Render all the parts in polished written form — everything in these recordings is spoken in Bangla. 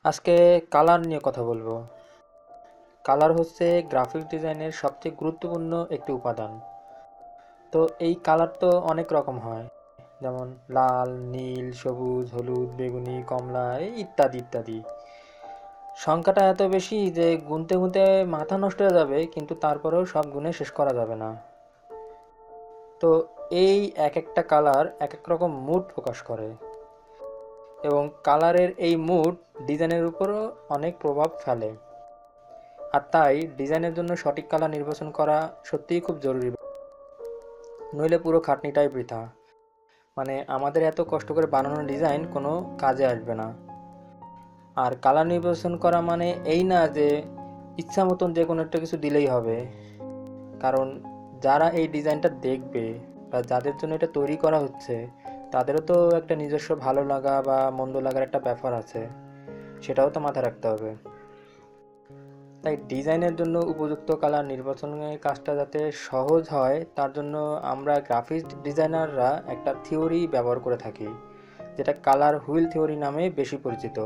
আজকে কালার নিয়ে কথা বলবো। কালার হচ্ছে গ্রাফিক ডিজাইনের সবচেয়ে গুরুত্বপূর্ণ একটি উপাদান। তো এই কালার তো অনেক রকম হয়, যেমন লাল, নীল, সবুজ, হলুদ, বেগুনি, কমলা, এই ইত্যাদি ইত্যাদি। সংখ্যাটা এত বেশি যে গুনতে গুনতে মাথা নষ্ট হয়ে যাবে, কিন্তু তারপরেও সব গুনে শেষ করা যাবে না। তো এই এক একটা কালার এক এক রকম মুড প্রকাশ করে, এবং কালারের এই মুড ডিজাইনের উপরও অনেক প্রভাব ফেলে। আর তাই ডিজাইনের জন্য সঠিক কালার নির্বাচন করা সত্যিই খুব জরুরি। নইলে পুরো খাটনিটাই বৃথা। মানে আমাদের এত কষ্ট করে বানানো ডিজাইন কোনো কাজে আসবে না। আর কালার নির্বাচন করা মানে এই না যে ইচ্ছা মতন যে কোনো একটা কিছু দিলেই হবে। কারণ যারা এই ডিজাইনটা দেখবে বা যাদের জন্য এটা তৈরি করা হচ্ছে, তাদেরও তো একটা নিজস্ব ভালো লাগা বা মন্দ লাগার একটা ব্যাপার আছে, সেটাও তো মাথায় রাখতে হবে। তাই ডিজাইনের জন্য উপযুক্ত কালার নির্বাচনের কাজটা যাতে সহজ হয়, তার জন্য আমরা গ্রাফিক্স ডিজাইনাররা একটা থিওরি ব্যবহার করে থাকি, যেটা কালার হুইল থিওরি নামে বেশি পরিচিত।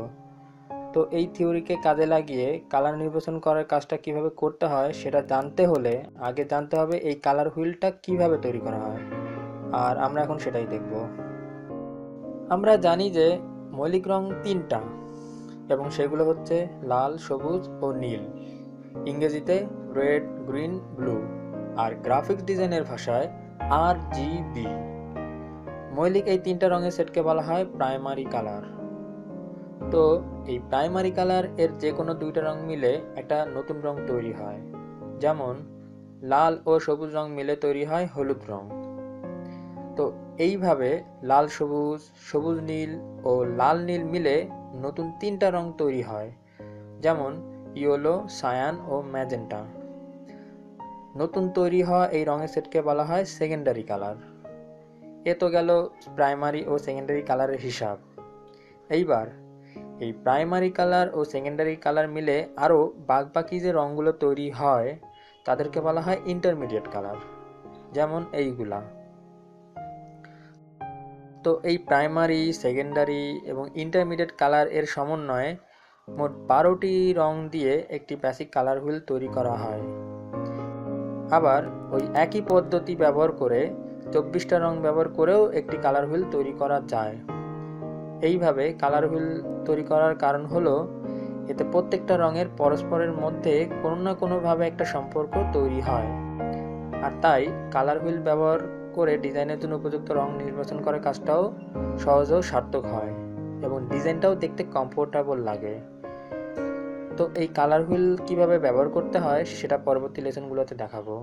তো এই থিওরিকে কাজে লাগিয়ে কালার নির্বাচন করার কাজটা কিভাবে করতে হয় সেটা জানতে হলে আগে জানতে হবে এই কালার হুইলটা কিভাবে তৈরি করা হয়। আর আমরা এখন সেটাই দেখব। আমরা জানি যে মৌলিক রং তিনটা, এবং সেগুলো হচ্ছে লাল, সবুজ ও নীল। ইংরেজিতে রেড, গ্রিন, ব্লু। আর গ্রাফিক্স ডিজাইনের ভাষায় RGB। মৌলিক এই তিনটা রঙের সেটকে বলা হয় প্রাইমারি কালার। তো এই প্রাইমারি কালার এর যে কোনো দুইটা রং মিলে একটা নতুন রং তৈরি হয়। যেমন লাল ও সবুজ রং মিলে তৈরি হয় হলুদ রং। তো এইভাবে লাল সবুজ, সবুজ নীল ও লাল নীল মিলে নতুন তিনটা রং তৈরি হয়, যেমন ইয়েলো, সায়ান ও ম্যাজেন্টা। নতুন তৈরি হওয়া এই রঙের সেটকে বলা হয় সেকেন্ডারি কালার। এ তো গেল প্রাইমারি ও সেকেন্ডারি কালারের হিসাব। এইবার এই প্রাইমারি কালার ও সেকেন্ডারি কালার মিলে আরও বাকি যে রঙগুলো তৈরি হয় তাদেরকে বলা হয় ইন্টারমিডিয়েট কালার, যেমন এইগুলা। তো এই প্রাইমারি, সেকেন্ডারি এবং ইন্টারমিডিয়েট কালার এর সমন্বয়ে মোট 12টি রং দিয়ে একটি বেসিক কালার হুইল তৈরি করা হয়। আবার ওই একই পদ্ধতি ব্যবহার করে 24টা রং ব্যবহার করেও একটি কালার হুইল তৈরি করা যায়। এইভাবে কালার হুইল তৈরি করার কারণ হলো এতে প্রত্যেকটা রঙের পরস্পরের মধ্যে কোনো না কোনোভাবে একটা সম্পর্ক তৈরি হয়। আর তাই কালার হুইল ব্যবহার করে ডিজাইনের জন্য উপযুক্ত রং নির্বাচন করার কাজটাও সহজ ও সার্থক হয়, এবং ডিজাইনটাও দেখতে কমফোর্টেবল লাগে। তো এই কালার হুইল কিভাবে ব্যবহার করতে হয় সেটা পরবর্তী লেসনগুলোতে দেখাবো।